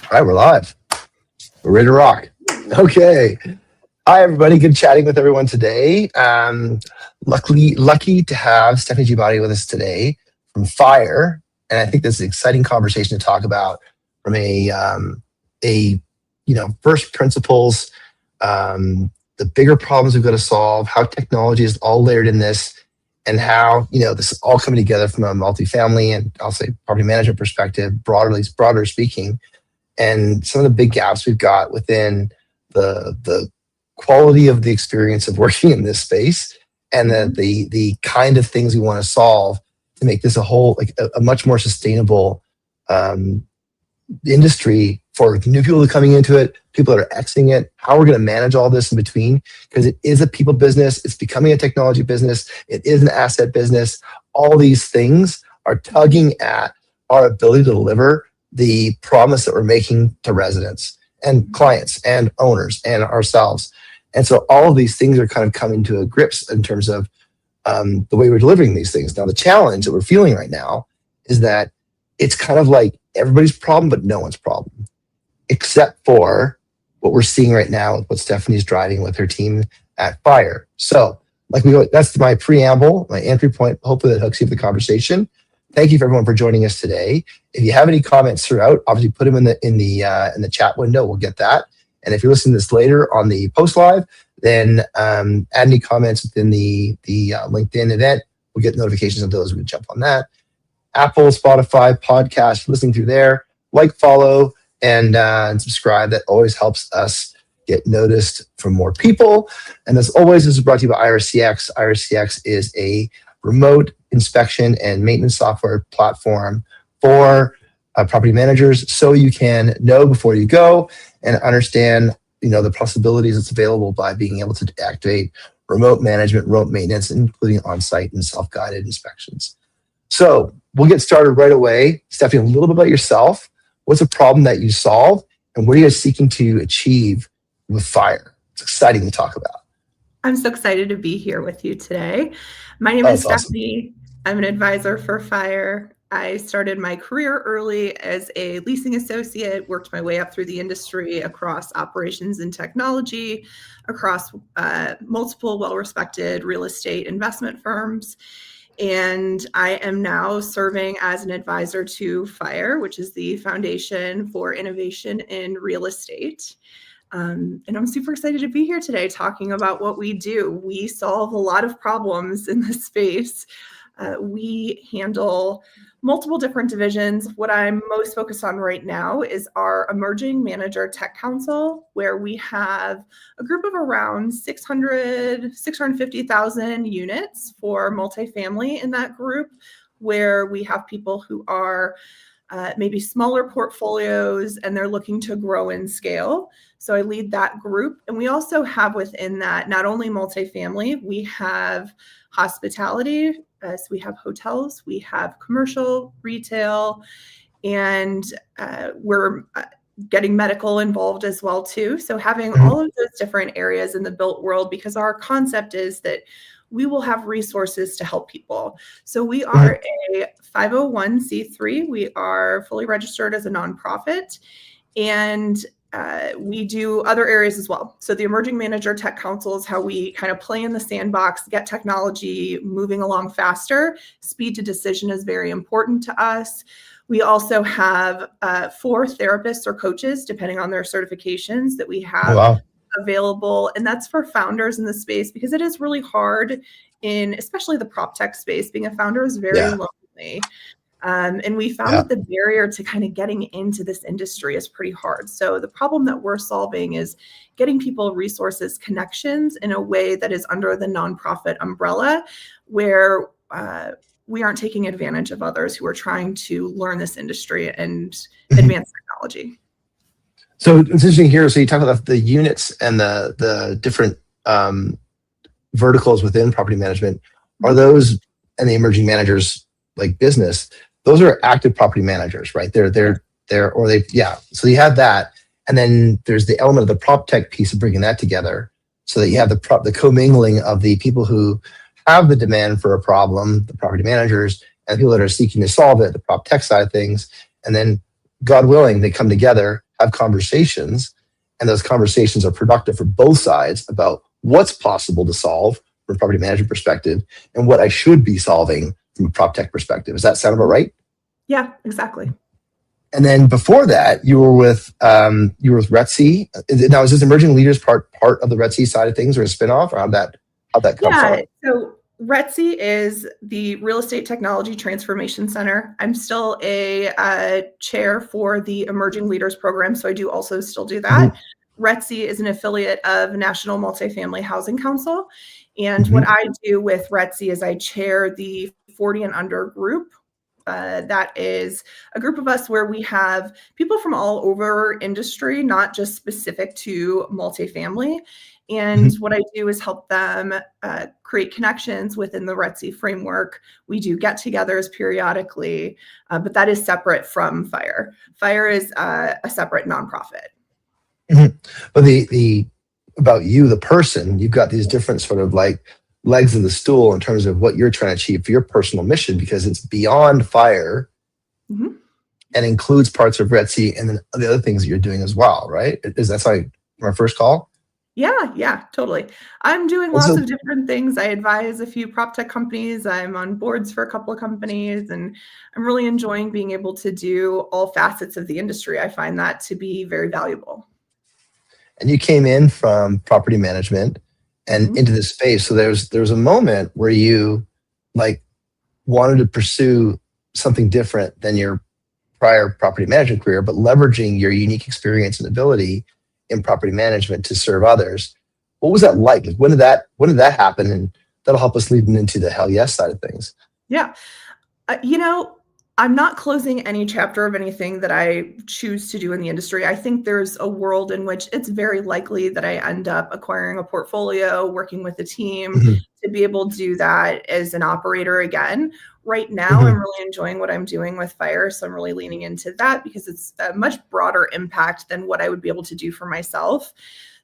All right, we're live. We're ready to rock. Okay. Hi, everybody. Good chatting with everyone today. Lucky to have Stephanie Gubiotti with us today from Fire, and I think this is an exciting conversation to talk about from a first principles, the bigger problems we've got to solve, how technology is all layered in this, and how this is all coming together from a multifamily and I'll say property management perspective, broader speaking, and some of the big gaps we've got within the quality of the experience of working in this space, and the kind of things we want to solve to make this a much more sustainable industry for new people that are coming into it, people that are exiting it, how we're going to manage all this in between, because it is a people business, it's becoming a technology business, it is an asset business. All these things are tugging at our ability to deliver the promise that we're making to residents and clients and owners and ourselves. And so all of these things are kind of coming to a grips in terms of the way we're delivering these things. Now, the challenge that we're feeling right now is that it's kind of like everybody's problem, but no one's problem, except for what we're seeing right now with what Stephanie's driving with her team at Fire. So, that's my preamble, my entry point. Hopefully that hooks you up the conversation. Thank you for everyone for joining us today. If you have any comments throughout, obviously put them in the chat window. We'll get that. And if you're listening to this later on the post live, then add any comments within the LinkedIn event. We'll get notifications of those. We can jump on that. Apple, Spotify, podcast, listening through there. Follow, and subscribe. That always helps us get noticed from more people. And as always, this is brought to you by IRCX. IRCX is a remote inspection and maintenance software platform for property managers, so you can know before you go and understand the possibilities that's available by being able to activate remote management, remote maintenance, including on-site and self-guided inspections. So we'll get started right away. Stephanie, a little bit about yourself. What's a problem that you solve, and what are you guys seeking to achieve with Fire? It's exciting to talk about. I'm so excited to be here with you today. My name is Stephanie. Awesome. I'm an advisor for Fire. I started my career early as a leasing associate, worked my way up through the industry across operations and technology, across multiple well-respected real estate investment firms. And I am now serving as an advisor to Fire, which is the Foundation for Innovation in Real Estate. And I'm super excited to be here today talking about what we do. We solve a lot of problems in this space. We handle multiple different divisions. What I'm most focused on right now is our Emerging Manager Tech Council, where we have a group of around 650,000 units for multifamily in that group, where we have people who are maybe smaller portfolios and they're looking to grow and scale. So I lead that group. And we also have within that, not only multifamily, we have hospitality, so we have hotels, we have commercial, retail, and we're getting medical involved as well too. So having all of those different areas in the built world, because our concept is that we will have resources to help people. So we are a 501c3. We are fully registered as a nonprofit, and we do other areas as well. So the Emerging Manager Tech Council is how we kind of play in the sandbox, get technology moving along faster. Speed to decision is very important to us. We also have 4 therapists or coaches, depending on their certifications, that we have available. And that's for founders in the space, because it is really hard in, especially the prop tech space. Being a founder is very lonely. And we found that the barrier to kind of getting into this industry is pretty hard. So the problem that we're solving is getting people resources, connections in a way that is under the nonprofit umbrella, where we aren't taking advantage of others who are trying to learn this industry and advance technology. So it's interesting here. So you talk about the units and the different verticals within property management. Are those, and the emerging managers like business, those are active property managers, right? So you have that. And then there's the element of the prop tech piece of bringing that together, so that you have the commingling of the people who have the demand for a problem, the property managers, and the people that are seeking to solve it, the prop tech side of things. And then, God willing, they come together have conversations, and those conversations are productive for both sides about what's possible to solve from a property management perspective and what I should be solving from a prop tech perspective. Does that sound about right? Yeah, exactly. And then before that, you were with Retsy. Now, is this emerging leaders part of the Retsy side of things, or a spinoff, or how'd that come Yeah, from? so Retsy is the Real Estate Technology Transformation Center. I'm still a chair for the Emerging Leaders Program, so I do also still do that. Mhm, Retsy is an affiliate of National Multifamily Housing Council. And what mhm, I do with Retsy is I chair the 40 and under group. That is a group of us where we have people from all over industry, not just specific to multifamily. And mhm. what I do is help them create connections within the Retsy framework. We do get-togethers periodically, but that is separate from FIRE. FIRE is a separate nonprofit. Mhm. But the about you, the person, you've got these different sort of like legs of the stool in terms of what you're trying to achieve for your personal mission, because it's beyond fire Mhm. and includes parts of Retsy and then the other things that you're doing as well, right? Is that like my first call? Yeah, totally. I'm doing And lots so, of different things. I advise a few prop tech companies. I'm on boards for a couple of companies, and I'm really enjoying being able to do all facets of the industry. I find that to be very valuable. and you came in from property management and Mhm. into this space. So there's a moment where you like wanted to pursue something different than your prior property management career, but leveraging your unique experience and ability in property management to serve others. What was that like? Like, when did that happen? And that'll help us lead into the hell yes side of things. Yeah. You know, I'm not closing any chapter of anything that I choose to do in the industry. I think there's a world in which it's very likely that I end up acquiring a portfolio, working with a team Mhm, to be able to do that as an operator again. Right now, I'm mhm, really enjoying what I'm doing with Fire. So I'm really leaning into that because it's a much broader impact than what I would be able to do for myself.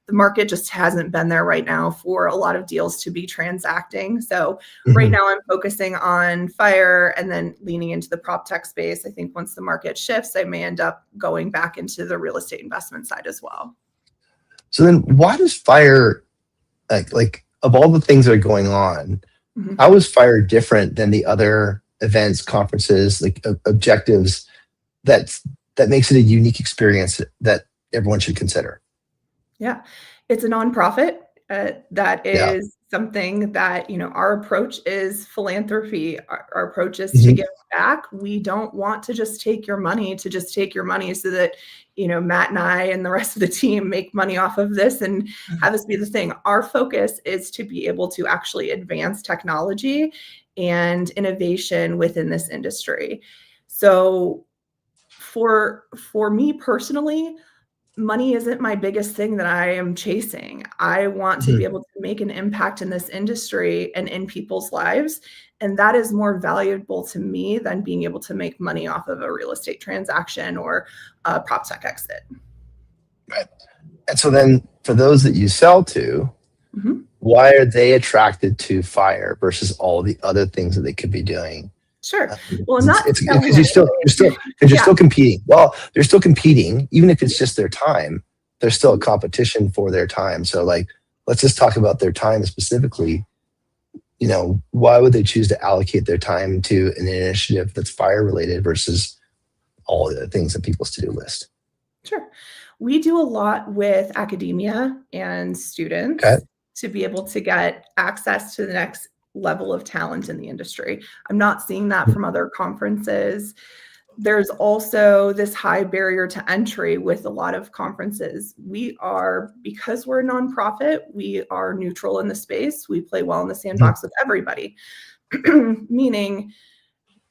The market just hasn't been there right now for a lot of deals to be transacting. So right mhm. now I'm focusing on fire and then leaning into the prop tech space. I think once the market shifts, I may end up going back into the real estate investment side as well. So then why does fire like of all the things that are going on, Mhm. how is fire different than the other events, conferences, like objectives that that makes it a unique experience that everyone should consider? Yeah, it's a nonprofit. That Yeah. is something that, our approach is philanthropy. Our approach is to Mhm. give back. We don't want to just take your money to just take your money so that, Matt and I and the rest of the team make money off of this and have this be the thing. Our focus is to be able to actually advance technology and innovation within this industry. So for me personally, money isn't my biggest thing that I am chasing. I want to be Mhm. able to make an impact in this industry and in people's lives. And that is more valuable to me than being able to make money off of a real estate transaction or a prop tech exit. Right. And so then for those that you sell to, Mhm. why are they attracted to fire versus all the other things that they could be doing? Sure. Well, I'm It's not because selling anything. you're Yeah. still competing. Well, they're still competing, even if it's just their time. There's still a competition for their time. So, like, let's just talk about their time specifically. Why would they choose to allocate their time to an initiative that's fire related versus all the other things on people's to do list? Sure. We do a lot with academia and Okay. students to be able to get access to the next level of talent in the industry. I'm not seeing that from other conferences. There's also this high barrier to entry with a lot of conferences. Because we're a nonprofit, we are neutral in the space. We play well in the Mhm. sandbox with everybody, meaning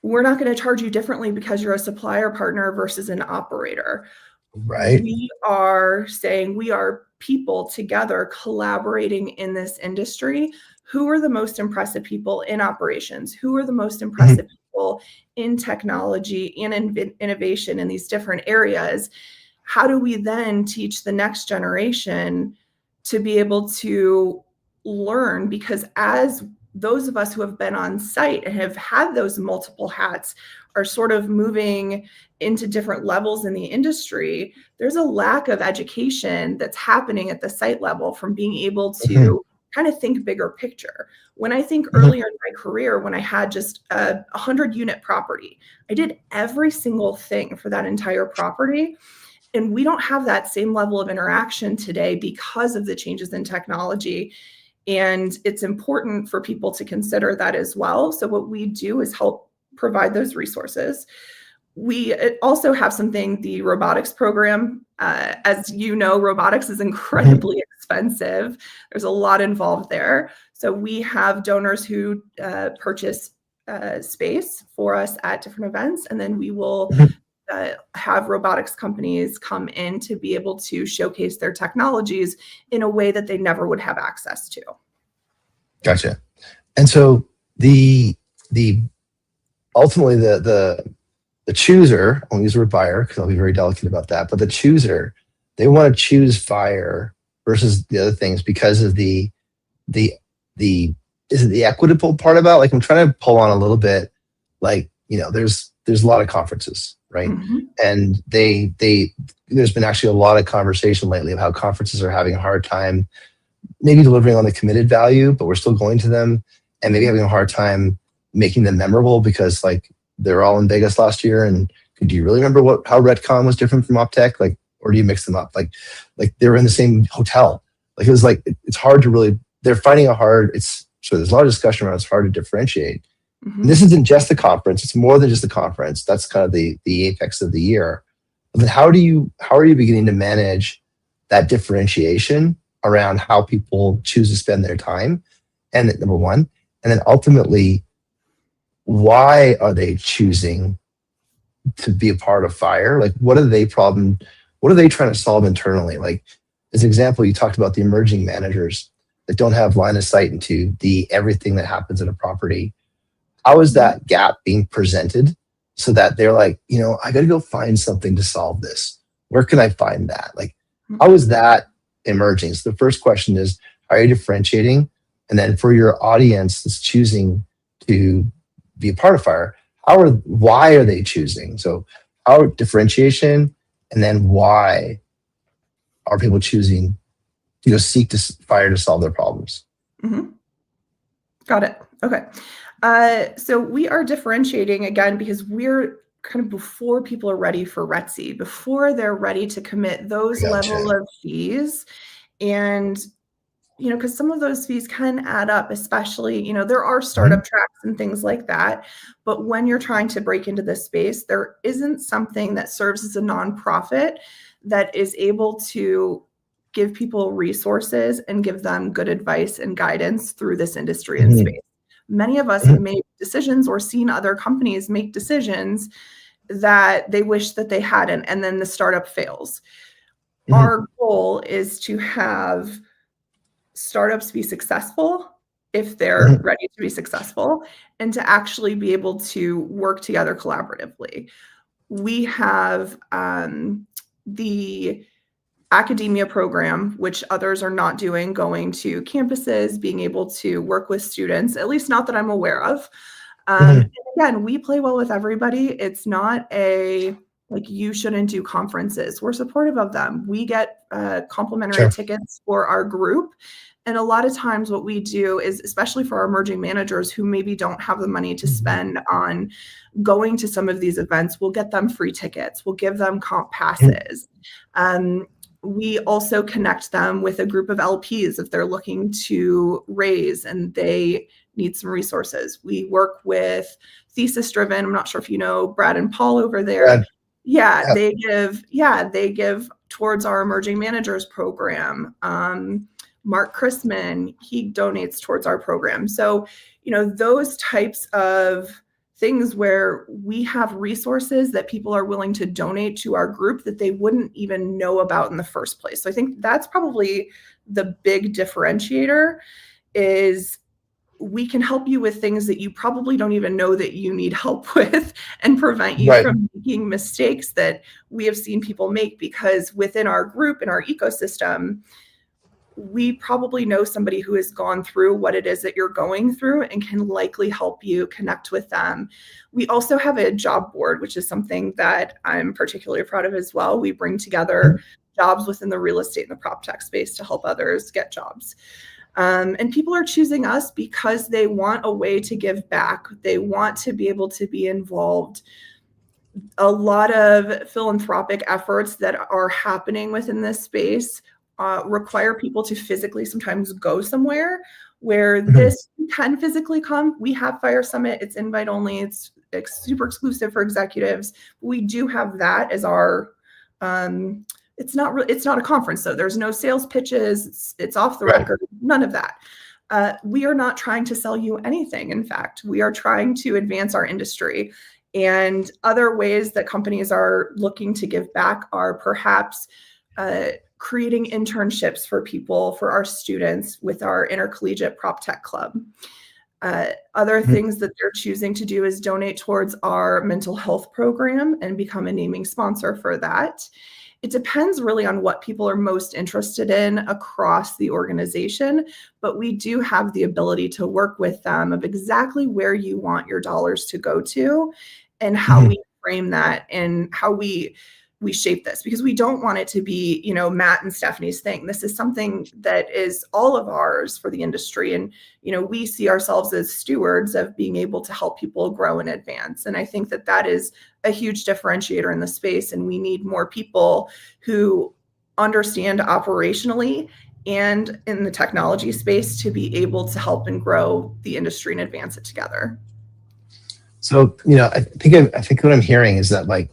we're not going to charge you differently because you're a supplier partner versus an operator. Right. We are saying we are people together collaborating in this industry. Who are the most impressive people in operations? Who are the most Mhm. impressive people in technology and in innovation in these different areas? How do we then teach the next generation to be able to learn? Because as those of us who have been on site and have had those multiple hats are sort of moving into different levels in the industry, there's a lack of education that's happening at the site level from being able Mhm. to kind of think bigger picture. When I think Mhm. earlier in my career, when I had just a 100-unit property, I did every single thing for that entire property. And we don't have that same level of interaction today because of the changes in technology. And it's important for people to consider that as well. So what we do is help provide those resources. We also have something, the robotics program. As you know, robotics is Mhm. incredibly expensive. There's a lot involved there. So we have donors who purchase space for us at different events, and then we will Mhm. have robotics companies come in to be able to showcase their technologies in a way that they never would have access to. Gotcha. And so the the ultimately the chooser, I won't use the word buyer because I'll be very delicate about that, but the chooser, they want to choose fire versus the other things because of the the is it the equitable part about, like, I'm trying to pull on a little bit, like, there's a lot of conferences, right? Mhm. And they there's been actually a lot of conversation lately of how conferences are having a hard time maybe delivering on the committed value, but we're still going to them, and maybe Mhm. having a hard time making them memorable because, like, they're all in Vegas last year, and do you really remember how Redcon was different from Optech? Like, or do you mix them up? Like they were in the same hotel. Like, it was like it's hard to really. They're finding a hard. It's so there's a lot of discussion around. It's hard to differentiate. And Mhm. this isn't just the conference. It's more than just the conference. That's kind of the apex of the year. But then how are you beginning to manage that differentiation around how people choose to spend their time? And number one, and then ultimately, why are they choosing to be a part of fire? Like, what are they trying to solve internally? Like, as an example, you talked about the emerging managers that don't have line of sight into the everything that happens in a property. How is Mhm. that gap being presented so that they're like, I got to go find something to solve this? Where can I find that? Like, how is that emerging? So the first question is, how are you differentiating? And then for your audience that's choosing to be a part of fire, why are they choosing? So how differentiation, and then why are people choosing to seek to fire to solve their problems? Mhm. Got it. Okay. So we are differentiating again because we're kind of before people are ready for RETSI, before they're ready to commit I those level gotcha. of fees. And because some of those fees can add up, especially, there are Mhm. startup tracks and things like that. But when you're trying to break into this space, there isn't something that serves as a nonprofit that is able to give people resources and give them good advice and guidance through this industry and Mhm. space. Many of us have Mhm. made decisions or seen other companies make decisions that they wish that they hadn't, and then the startup fails. Mhm. Our goal is to have startups be successful if they're Mhm. ready to be successful and to actually be able to work together collaboratively. We have the academia program, which others are not doing, going to campuses, being able to work with students, at least not that I'm aware of. And Mhm. again, we play well with everybody. It's not a like you shouldn't do conferences. We're supportive of them. We get complimentary Sure. tickets for our group. And a lot of times, what we do is, especially for our emerging managers who maybe don't have the money to Mhm. spend on going to some of these events, we'll get them free tickets, we'll give them comp Mhm. passes. Um, we also connect them with a group of LPs if they're looking to raise and they need some resources. We work with Thesis Driven. I'm not sure if you know Brad and Paul over there. Brad, Yeah, yeah. they give towards our emerging managers program. Mark Chrisman, he donates towards our program. So, those types of things where we have resources that people are willing to donate to our group that they wouldn't even know about in the first place. So I think that's probably the big differentiator is we can help you with things that you probably don't even know that you need help with and prevent you Right. from making mistakes that we have seen people make because within our group and our ecosystem we probably know somebody who has gone through what it is that you're going through and can likely help you connect with them. We also have a job board, which is something that I'm particularly proud of as well. We bring together jobs within the real estate and the prop tech space to help others get jobs. And people are choosing us because they want a way to give back. They want to be able to be involved. A lot of philanthropic efforts that are happening within this space require people to physically sometimes go somewhere where this can physically come. We have Fire Summit. It's invite only. It's super exclusive for executives. We do have that as our, it's not a conference though. There's no sales pitches. It's off the record, none of that. We are not trying to sell you anything. In fact, we are trying to advance our industry. And other ways that companies are looking to give back are perhaps creating internships for people, for our students with our intercollegiate prop tech club. Other things that they're choosing to do is donate towards our mental health program and become a naming sponsor for that. It depends really on what people are most interested in across the organization, but we do have the ability to work with them of exactly where you want your dollars to go to and how we frame that and how we shape this, because we don't want it to be, you know, Matt and Stephanie's thing. This is something that is all of ours for the industry. And, you know, we see ourselves as stewards of being able to help people grow and advance. And I think that that is a huge differentiator in the space. And we need more people who understand operationally and in the technology space to be able to help and grow the industry and advance it together. So, you know, I think what I'm hearing is that, like,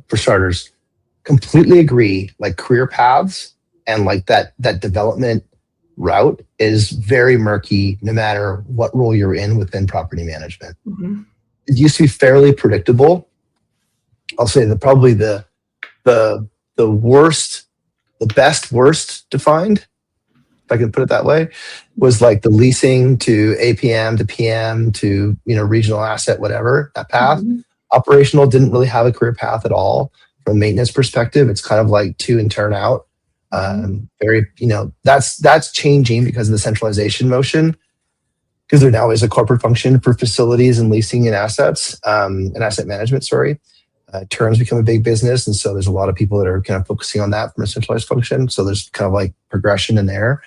for starters, completely agree, like career paths and like that development route is very murky no matter what role you're in within property management. It used to be fairly predictable. I'll say that probably the best worst defined, if I can put it that way, was like the leasing to APM to PM to, you know, regional asset, whatever, that path. Operational didn't really have a career path at all from a maintenance perspective. It's kind of like to and turn out. Very, you know, that's changing because of the centralization motion, because there now is a corporate function for facilities and leasing and assets, and asset management, sorry. Terms become a big business. And so there's a lot of people that are kind of focusing on that from a centralized function. So there's kind of like progression in there.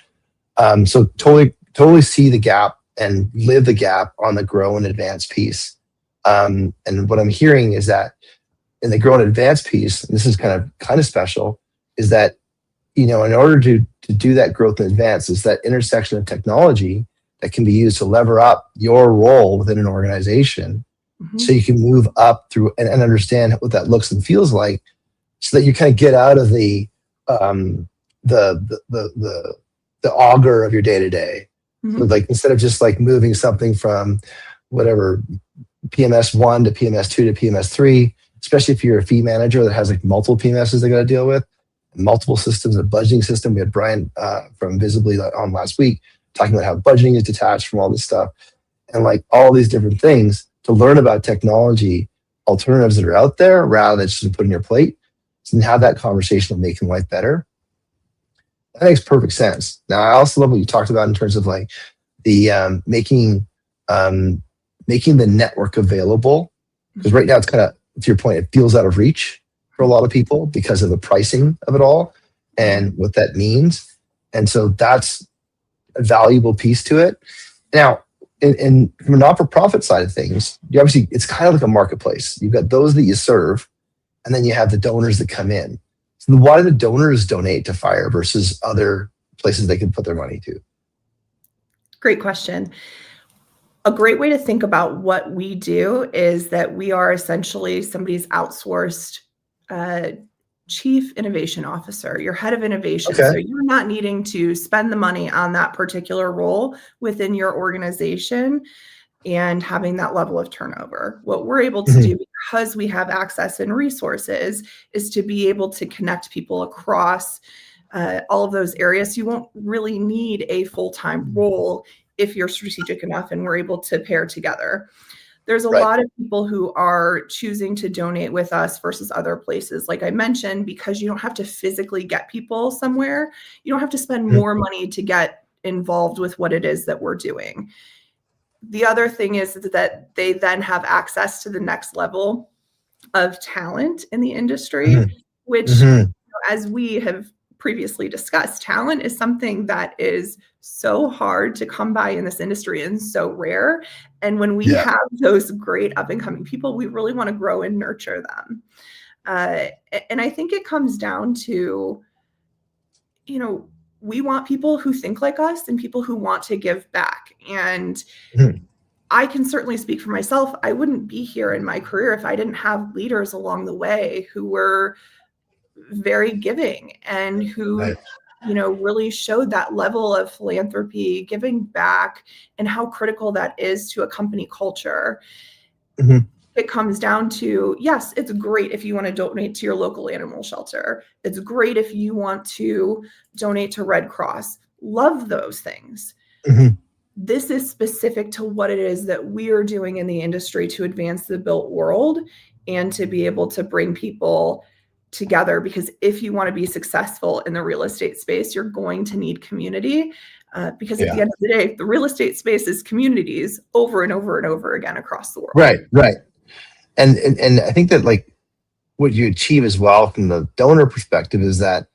So totally see the gap and live the gap on the grow and advance piece. And what I'm hearing is that in the grow and advance piece, and this is kind of special, is that, you know, in order to do that growth and advance, is that intersection of technology that can be used to lever up your role within an organization, so you can move up through and understand what that looks and feels like, so that you kind of get out of the auger of your day to day. Like instead of just like moving something from whatever PMS 1 to PMS 2 to PMS 3, especially if you're a fee manager that has like multiple PMSs they got to deal with, multiple systems, a budgeting system. We had Brian from Visibly on last week talking about how budgeting is detached from all this stuff, and like all these different things to learn about technology alternatives that are out there rather than just put in your plate, and have that conversation of making life better. That makes perfect sense. Now, I also love what you talked about in terms of like the making the network available, because right now it's kind of, to your point, it feels out of reach for a lot of people because of the pricing of it all and what that means. And so that's a valuable piece to it. Now, in from a not-for-profit side of things, you obviously, it's kind of like a marketplace. You've got those that you serve, and then you have the donors that come in. So why do the donors donate to Fire versus other places they can put their money to? Great question. A great way to think about what we do is that we are essentially somebody's outsourced chief innovation officer, your head of innovation. Okay. So you're not needing to spend the money on that particular role within your organization and having that level of turnover. What we're able to do, because we have access and resources, is to be able to connect people across all of those areas. You won't really need a full-time role if you're strategic enough and we're able to pair together. there's a Right. lot of people who are choosing to donate with us versus other places. Like I mentioned, because you don't have to physically get people somewhere, you don't have to spend Mhm. more money to get involved with what it is that we're doing. The other thing is that they then have access to the next level of talent in the industry, Mhm. which, Mhm. as we have previously discussed, talent is something that is so hard to come by in this industry and so rare. And when we Yeah. have those great up and coming people, we really want to grow and nurture them. Uh, and I think it comes down to, you know, we want people who think like us and people who want to give back. And Mhm. I can certainly speak for myself. I wouldn't be here in my career if I didn't have leaders along the way who were very giving and who, Right. really showed that level of philanthropy, giving back, and how critical that is to a company culture. Mhm. It comes down to, yes, it's great if you want to donate to your local animal shelter. It's great if you want to donate to Red Cross. Love those things. Mhm. This is specific to what it is that we are doing in the industry to advance the built world and to be able to bring people together. Because if you want to be successful in the real estate space, you're going to need community. Because at the Yeah. end of the day, the real estate space is communities over and over and over again across the world. Right. Right. And I think that like what you achieve as well from the donor perspective is that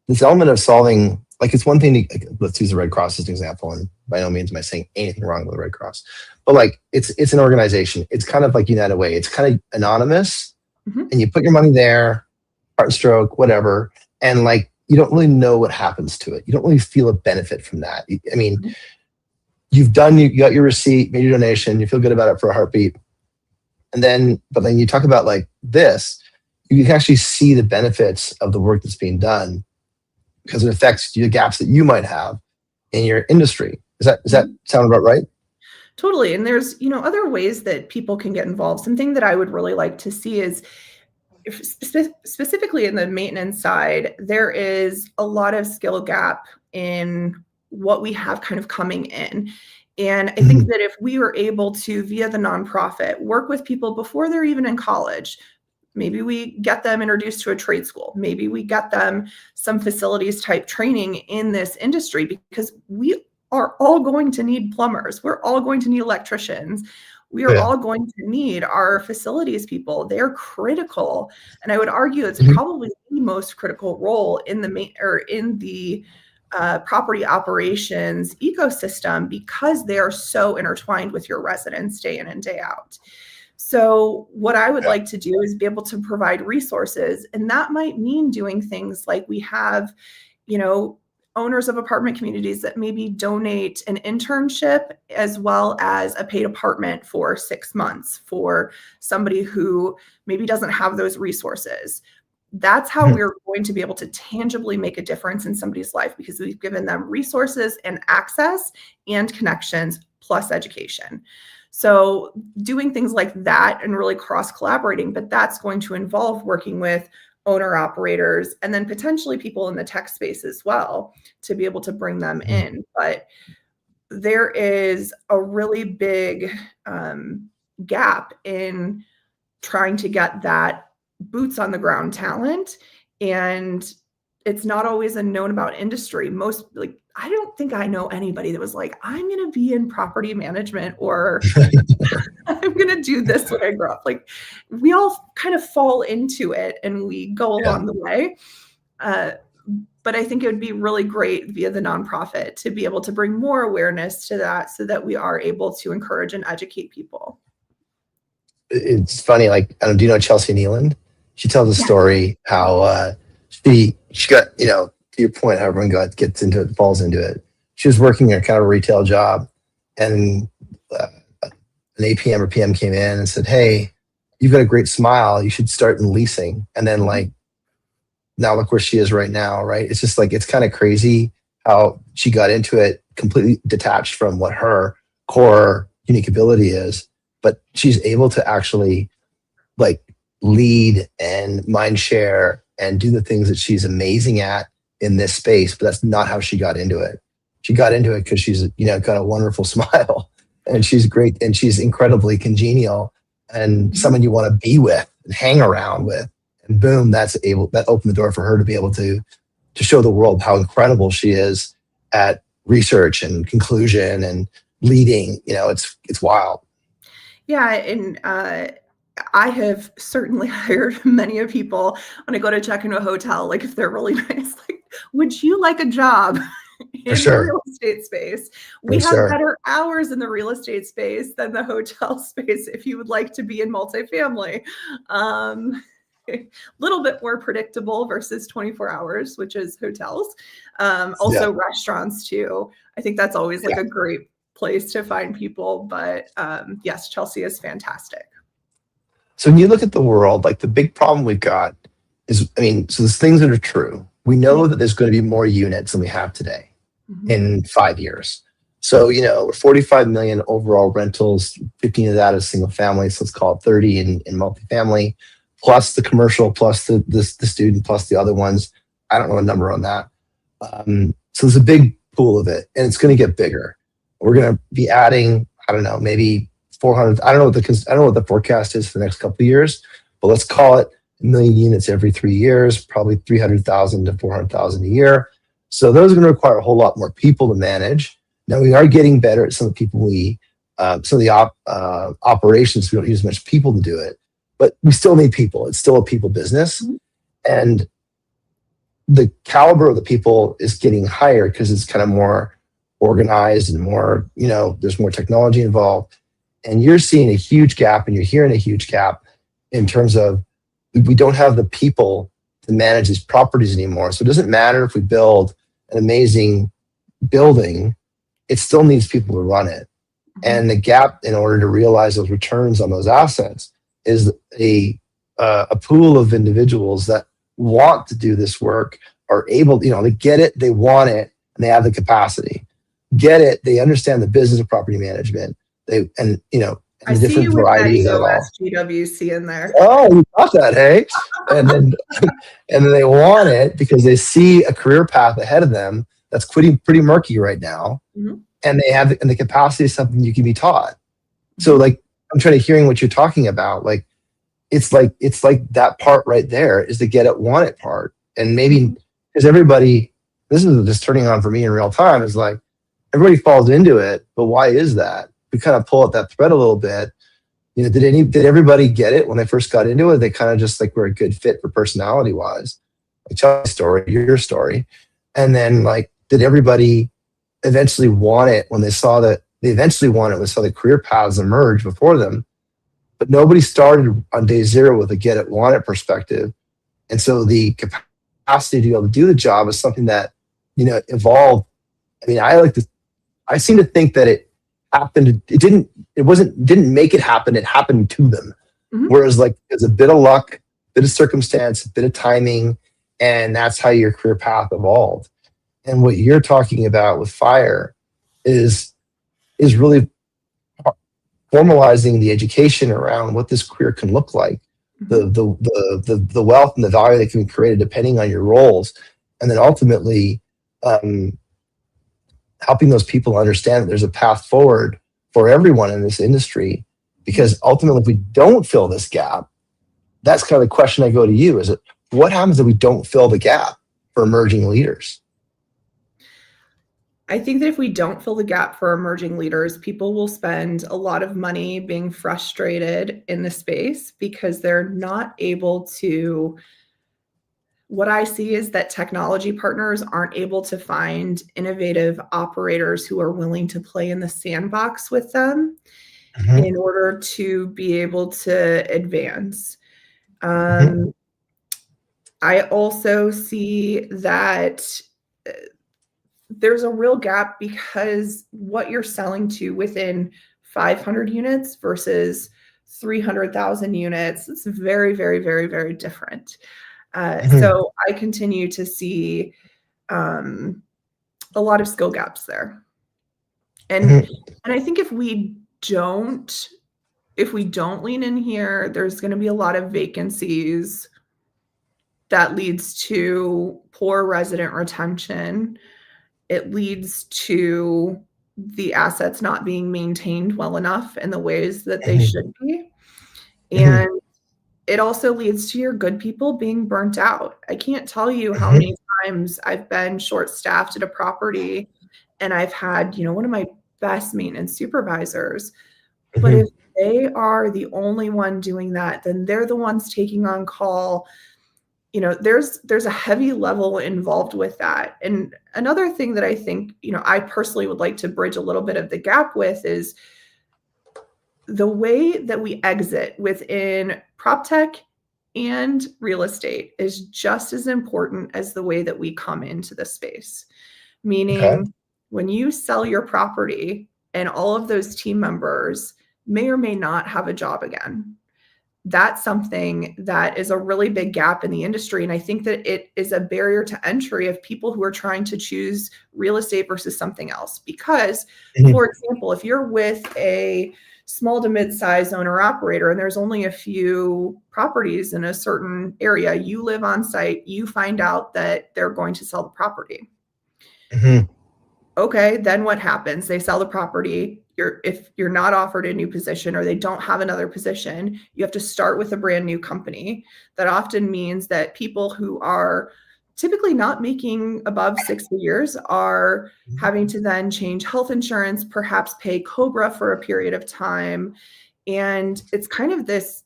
this element of solving, like it's one thing to, like, let's use the Red Cross as an example, and by no means am I saying anything wrong with the Red Cross, but like it's an organization. It's kind of like United Way. It's kind of anonymous, Mhm. and you put your money there, heart stroke, whatever, and like you don't really know what happens to it. You don't really feel a benefit from that. I mean, you got your receipt, made your donation, you feel good about it for a heartbeat, and then but then you talk about like this, you can actually see the benefits of the work that's being done because it affects the gaps that you might have in your industry. Does that Mhm. sound about right? Totally. And there's, other ways that people can get involved. Something that I would really like to see is, if specifically in the maintenance side, there is a lot of skill gap in what we have kind of coming in. And I think Mhm. that if we were able to, via the nonprofit, work with people before they're even in college, maybe we get them introduced to a trade school, maybe we get them some facilities type training in this industry, because we are all going to need plumbers, we're all going to need electricians, we are Yeah. all going to need our facilities people. They're critical. And I would argue it's Mhm. probably the most critical role in the property operations ecosystem, because they are so intertwined with your residents day in and day out. So, what I would Yeah. like to do is be able to provide resources. And that might mean doing things like we have, you know, owners of apartment communities that maybe donate an internship as well as a paid apartment for 6 months for somebody who maybe doesn't have those resources. That's how Mhm. we're going to be able to tangibly make a difference in somebody's life, because we've given them resources and access and connections plus education. So, doing things like that and really cross collaborating, but that's going to involve working with owner operators and then potentially people in the tech space as well to be able to bring them Mhm. in. But there is a really big um, gap in trying to get that boots on the ground talent. And it's not always a known about industry. Most, like, I don't think I know anybody that was like, I'm going to be in property management, or I'm going to do this when I grow up. Like, we all kind of fall into it and we go Yeah. along the way. Uh, but I think it would be really great via the nonprofit to be able to bring more awareness to that so that we are able to encourage and educate people. It's funny. Like, I don't, do you know Chelsea Nealand? She tells a Yeah. story how she got, to your point, how everyone gets into it, falls into it. She was working a kind of a retail job, and uh, an APM or PM came in and said, "Hey, you've got a great smile. You should start in leasing." And then Mhm. like now look where she is right now, right? It's just like it's kind of crazy how she got into it completely detached from what her core unique ability is, but she's able to actually like lead and mind share and do the things that she's amazing at in this space. But that's not how she got into it. She got into it because she's got a wonderful smile, and she's great, and she's incredibly congenial and Mhm. someone you want to be with and hang around with. And boom, that opened the door for her to be able to show the world how incredible she is at research and conclusion and leading. It's wild. Yeah, and I have certainly hired many of people when I go to check into a hotel, like if they're really nice, like, would you like a job For in the sure. real estate space? We For have sure. better hours in the real estate space than the hotel space if you would like to be in multifamily. Um, a little bit more predictable versus 24 hours, which is hotels. Yeah. Also restaurants too. I think that's always like Yeah. a great place to find people. But yes, Chelsea is fantastic. So when you look at the world, like the big problem we've got is, I mean, so there's things that are true. We Yeah. know that there's going to be more units than we have today Mhm. in 5 years. So, 45 million overall rentals, 15 of that is single family. So let's call it 30 in multifamily, plus the commercial, plus the student, plus the other ones. I don't know a number on that. So there's a big pool of it, and it's going to get bigger. We're going to be adding, I don't know, maybe 400. I don't know what the forecast is for the next couple of years, but let's call it a million units every 3 years, probably 300,000 to 400,000 a year. So those are going to require a whole lot more people to manage. Now we are getting better at some of the people some of the operations. We don't use as much people to do it, but we still need people. It's still a people business, Mhm. and the caliber of the people is getting higher because it's kind of more organized and more, there's more technology involved. And you're seeing a huge gap and you're hearing a huge gap in terms of we don't have the people to manage these properties anymore. So it doesn't matter if we build an amazing building, it still needs people to run it. Mhm. And the gap in order to realize those returns on those assets is a pool of individuals that want to do this work, are able, they get it, they want it, and they have the capacity. Get it, they understand the business of property management. And I the see different you with that varieties of it all. EOS GWC in there. Oh, you got that, hey? And then and then they want it because they see a career path ahead of them that's pretty murky right now, Mhm. and the capacity is something you can be taught. So Mhm. like I'm trying to hearing what you're talking about. Like it's like that part right there is the get it, want it part. And maybe Mhm. because everybody, this is just turning on for me in real time, is like everybody falls into it, but why is that? We kind of pull at that thread a little bit. Did everybody get it when they first got into it? They kind of just like were a good fit for personality wise. Like Chelsea's story, your story. And then like did everybody eventually want it when they eventually want it when they saw the career paths emerge before them? But nobody started on day zero with a get it, want it perspective. And so the capacity to be able to do the job is something that, evolved. I mean, I seem to think that it happened. Didn't make it happen. It happened to them. Mhm. Whereas like there's a bit of luck, a bit of circumstance, a bit of timing, and that's how your career path evolved. And what you're talking about with fire is really formalizing the education around what this career can look like, Mhm. the wealth and the value that can be created depending on your roles, and then ultimately um, helping those people understand that there's a path forward for everyone in this industry. Mhm. Because ultimately, if we don't fill this gap, that's kind of the question I go to you: is it what happens if we don't fill the gap for emerging leaders? I think that if we don't fill the gap for emerging leaders, people will spend a lot of money being frustrated in the space because they're not able to. What I see is that technology partners aren't able to find innovative operators who are willing to play in the sandbox with them Mhm, in order to be able to advance. mhm, Um, I also see that uh, there's a real gap because what you're selling to within 500 units versus 300,000 units, it's very, very, very, very different. mhm, So I continue to see um, a lot of skill gaps there. And mhm, and I think don't if we don't lean in here, there's going to be a lot of vacancies that leads to poor resident retention. It leads to the assets not being maintained well enough in the ways that they Mhm. should be. Mhm. And it also leads to your good people being burnt out. I can't tell you how Mhm. many times I've been short-staffed at a property and I've had, one of my best maintenance supervisors, but if Mhm. they are the only one doing that, then they're the ones taking on call. There's a heavy level involved with that. And another thing that I think, I personally would like to bridge a little bit of the gap with is the way that we exit within prop tech and real estate is just as important as the way that we come into the space. Okay. Meaning, when you sell your property and all of those team members may or may not have a job again, that's something that is a really big gap in the industry. And I think that it is a barrier to entry of people who are trying to choose real estate versus something else. Because, Mhm. for example, if you're with a small to mid-sized owner operator and there's only a few properties in a certain area, you live on site, you find out that they're going to sell the property. Mhm. Okay, then what happens? They sell the property. If you're not offered a new position or they don't have another position, you have to start with a brand new company. That often means that people who are typically not making above 6 figures are having to then change health insurance, perhaps pay Cobra for a period of time. And it's kind of this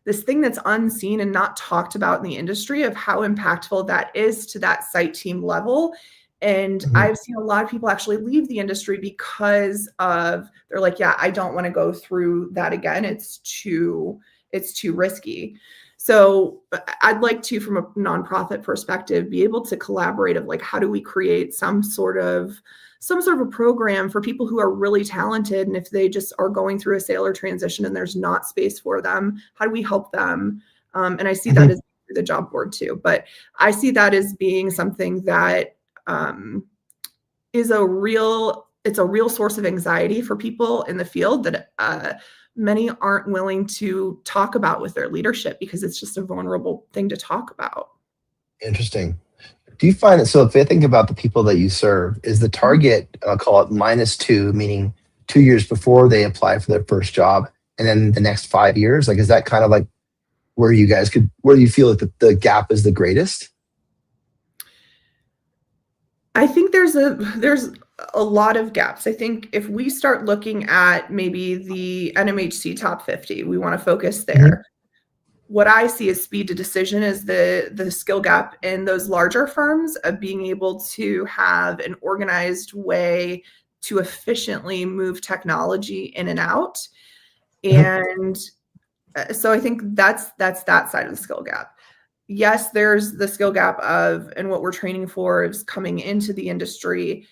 thing that's unseen and not talked about in the industry of how impactful that is to that site team level. And Mhm. I've seen a lot of people actually leave the industry because of they're like, yeah, I don't want to go through that again. It's too risky. So I'd like to, from a nonprofit perspective, be able to collaborate of like, how do we create some sort of a program for people who are really talented, and if they just are going through a sale or transition and there's not space for them, how do we help them? And I see that Mhm. as the job board too, but I see that as being something that um, it's a real source of anxiety for people in the field that many aren't willing to talk about with their leadership because it's just a vulnerable thing to talk about. Interesting. Do you find that, so if I think about the people that you serve, is the target, I'll call it -2, meaning 2 years before they apply for their first job, and then the next 5 years? Like, is that kind of like where you feel like the gap is the greatest? I think there's a lot of gaps. I think if we start looking at maybe the NMHC top 50, we want to focus Mhm. there. What I see as speed to decision is the skill gap in those larger firms of being able to have an organized way to efficiently move technology in and out. Mhm. And so I think that's that side of the skill gap. Yes, there's the skill gap of, and what we're training for is coming into the industry.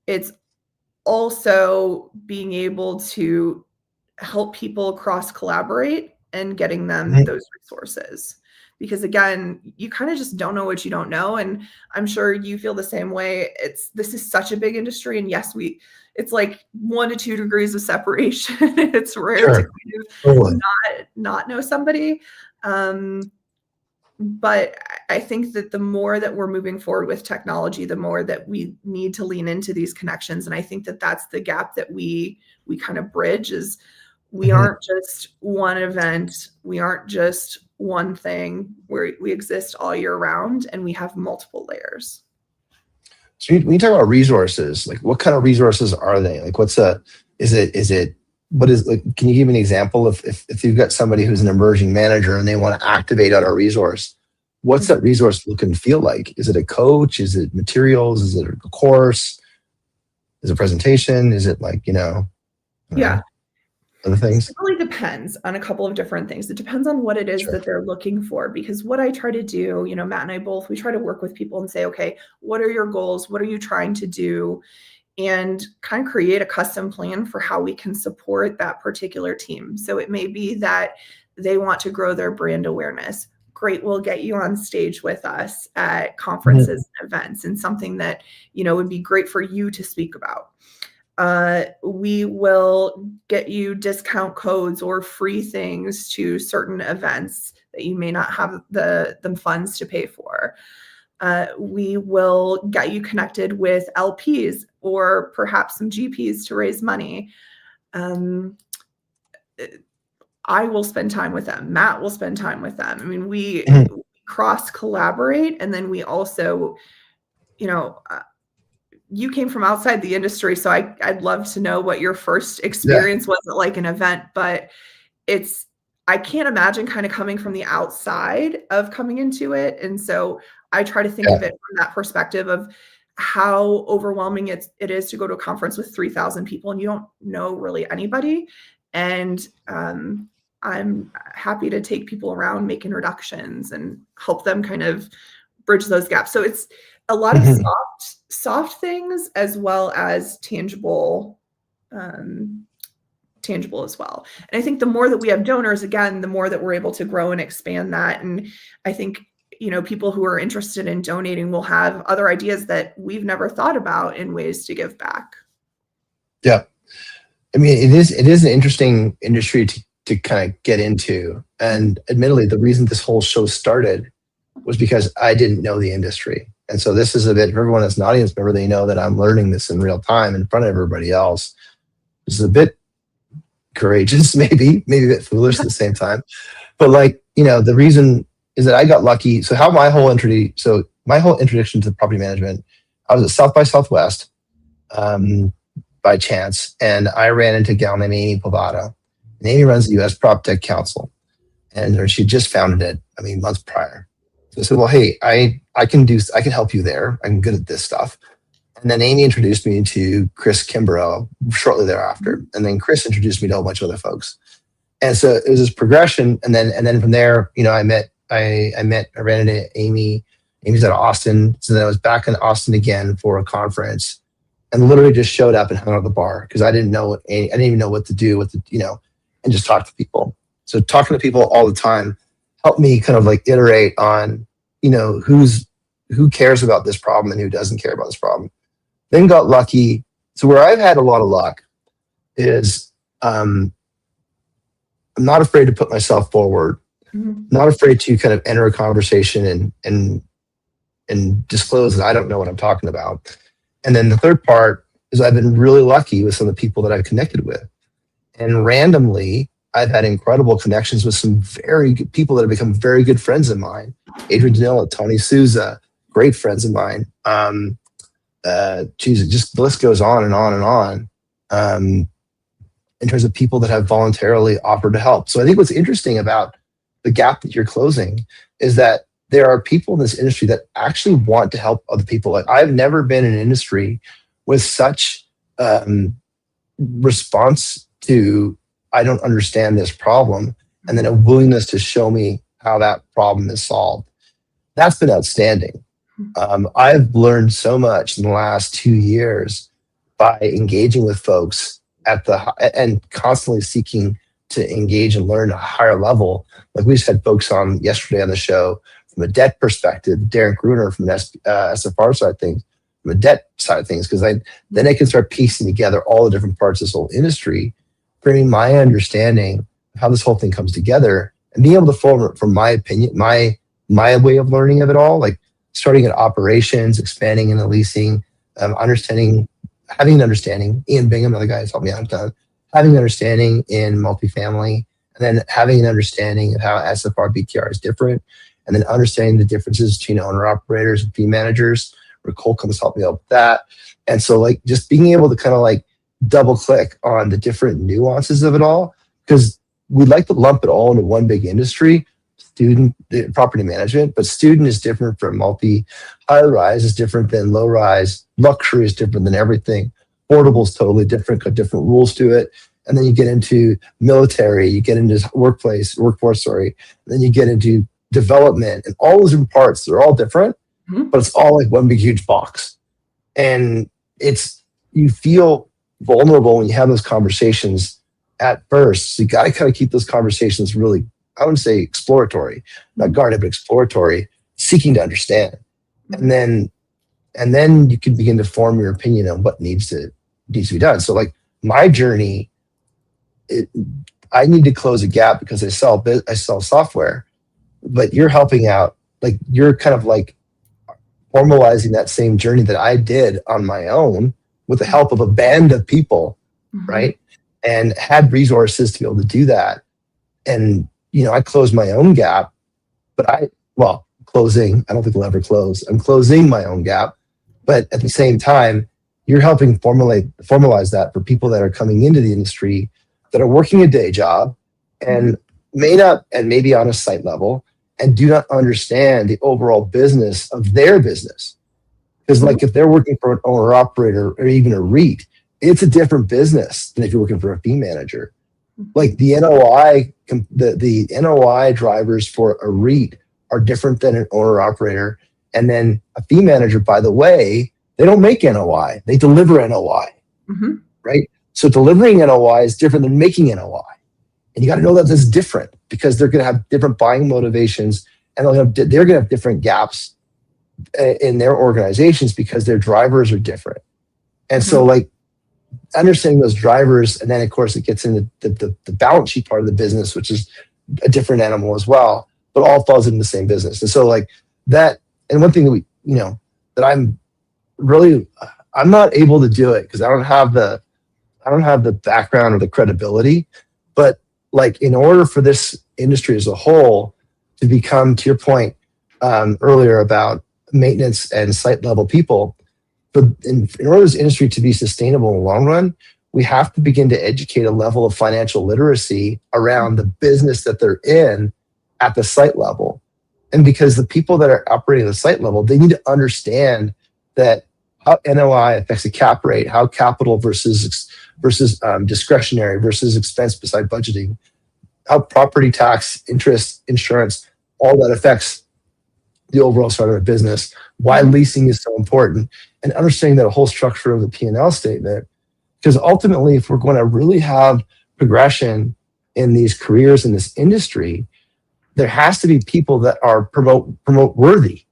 It's also being able to help people cross collaborate and getting them Mhm. those resources. Because again, you kind of just don't know what you don't know. And I'm sure you feel the same way. This is such a big industry. And yes, it's like 1 to 2 degrees of separation. It's rare to Sure. kind of Totally. not know somebody. Um, but I think that the more that we're moving forward with technology, the more that we need to lean into these connections. And I think that that's the gap that we kind of bridge is we Mhm. aren't just one event, we aren't just one thing, we exist all year round and we have multiple layers. So when you talk about resources, like what kind of resources are they? Like is it, what is, like, can you give me an example of if you've got somebody who's an emerging manager and they want to activate on a resource, what's that Mhm. resource look and feel like? Is it a coach? Is it materials? Is it a course? Is it a presentation? Is it like, I don't Yeah. know, other It things? really depends on a couple of different things. It depends on what it is Sure. that they're looking for. Because what I try to do, Matt and I both, we try to work with people and say, okay, what are your goals? What are you trying to do? And kind of create a custom plan for how we can support that particular team. So it may be that they want to grow their brand awareness. Great, we'll get you on stage with us at Mhm. conferences and events and something that, would be great for you to speak about. We will get you discount codes or free things to certain events that you may not have the funds to pay for. We will get you connected with LPs or perhaps some GPs to raise money. I will spend time with them. Matt will spend time with them. I mean, we cross collaborate, and then we also, you came from outside the industry, so I'd love to know what your first experience was at like an event, but I can't imagine kind of coming from the outside of coming into it. And so I try to think of it from that perspective of how overwhelming it is to go to a conference with 3,000 people and you don't know really anybody. And I'm happy to take people around, make introductions, and help them kind of bridge those gaps. So it's a lot of soft things as well as tangible as well. And I think the more that we have donors, again, the more that we're able to grow and expand that. And I think, people who are interested in donating will have other ideas that we've never thought about in ways to give back. Yeah. I mean, it is an interesting industry to kind of get into. And admittedly, the reason this whole show started was because I didn't know the industry. And so this is a bit, for everyone that's an audience member, they know that I'm learning this in real time in front of everybody else. This is a bit courageous, maybe a bit foolish at the same time. But the reason is that I got lucky. So my whole introduction to property management, I was at South by Southwest by chance, and I ran into a gal named Amy Povada. And Amy runs the U.S. Prop Tech Council, and she just founded it, months prior. So I said, well, hey, I can help you there. I'm good at this stuff. And then Amy introduced me to Chris Kimbrough shortly thereafter. And then Chris introduced me to a whole bunch of other folks. And so it was this progression. And then from there, I ran into Amy. Amy's out of Austin. So then I was back in Austin again for a conference and literally just showed up and hung out at the bar because I didn't even know what to do and just talk to people. So talking to people all the time helped me kind of iterate on, who cares about this problem and who doesn't care about this problem. Then got lucky. So where I've had a lot of luck is I'm not afraid to put myself forward, not afraid to kind of enter a conversation and disclose that I don't know what I'm talking about. And then the third part is I've been really lucky with some of the people that I've connected with. And randomly, I've had incredible connections with some very good people that have become very good friends of mine. Adrian Danilla, Tony Souza, great friends of mine. Just the list goes on and on and on in terms of people that have voluntarily offered to help. So I think what's interesting about the gap that you're closing is that there are people in this industry that actually want to help other people. I've never been in an industry with such response to, I don't understand this problem, and then a willingness to show me how that problem is solved. That's been outstanding. I've learned so much in the last 2 years by engaging with folks and constantly seeking to engage and learn at a higher level. Like we just had folks on yesterday on the show from a debt perspective, Darren Gruner from an SFR side of things, from a debt side of things, because then I can start piecing together all the different parts of this whole industry, bringing my understanding of how this whole thing comes together, and being able to form from my opinion, my way of learning of it all, like starting at operations, expanding into leasing, having an understanding. Ian Bingham, another guy who's helped me out, having an understanding in multifamily, and then having an understanding of how SFR BTR is different, and then understanding the differences between owner operators and fee managers. Cole comes help me out with that. And so just being able to kind of double click on the different nuances of it all, because we'd like to lump it all into one big industry, property management, but student is different from high rise is different than low rise, luxury is different than everything, affordable is totally different, got different rules to it. And then you get into military, you get into workforce, and then you get into development, and all those different parts, they're all different, but it's all like one big huge box. And you feel vulnerable when you have those conversations at first. So you got to kind of keep those conversations really, I wouldn't say exploratory, not guarded, but exploratory, seeking to understand. And then you can begin to form your opinion on what needs to be done. So my journey, I need to close a gap because I sell software, but you're helping out. You're kind of formalizing that same journey that I did on my own with the help of a band of people, right? And had resources to be able to do that. And, I closed my own gap, but closing, I don't think we'll ever close. I'm closing my own gap. But at the same time, you're helping formalize that for people that are coming into the industry that are working a day job and maybe on a site level and do not understand the overall business of their business. Because like if they're working for an owner operator or even a REIT, it's a different business than if you're working for a fee manager. Like the NOI drivers for a REIT are different than an owner operator. And then a fee manager, by the way, they don't make NOI, they deliver NOI, right? So delivering NOI is different than making NOI. And you got to know that that's different because they're going to have different buying motivations and they're going to have different gaps in their organizations because their drivers are different. And so like understanding those drivers, and then of course it gets into the balance sheet part of the business, which is a different animal as well, but all falls into the same business. And so like that, and one thing that that I'm not able to do it because I don't have the background or the credibility, but like in order for this industry as a whole to become, to your point earlier about maintenance and site level people, but in order for this industry to be sustainable in the long run, we have to begin to educate a level of financial literacy around the business that they're in at the site level. And because the people that are operating at the site level, they need to understand that how NOI affects a cap rate, how capital versus discretionary versus expense beside budgeting, how property tax, interest, insurance, all that affects the overall start of a business, why leasing is so important, and understanding that whole structure of the P&L statement. Because ultimately, if we're going to really have progression in these careers in this industry, there has to be people that are promote worthy,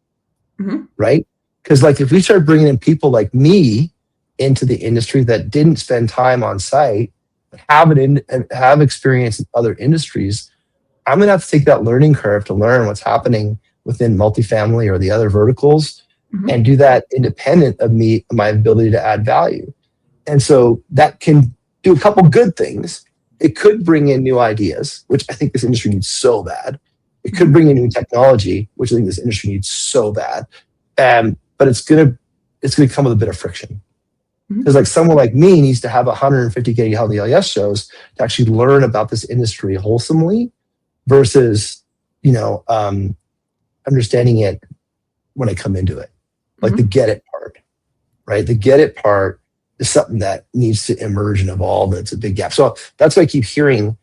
right? Because like if we start bringing in people like me into the industry that didn't spend time on site, but have experience in other industries, I'm going to have to take that learning curve to learn what's happening within multifamily or the other verticals and do that independent of my ability to add value. And so that can do a couple good things. It could bring in new ideas, which I think this industry needs so bad. It could bring in new technology, which I think this industry needs so bad. But it's gonna come with a bit of friction. Because like someone like me needs to have 150 getting how the LES shows to actually learn about this industry wholesomely versus, understanding it when I come into it. Like the get it part, right? The get it part is something that needs to emerge and evolve. And it's a big gap. So that's what I keep hearing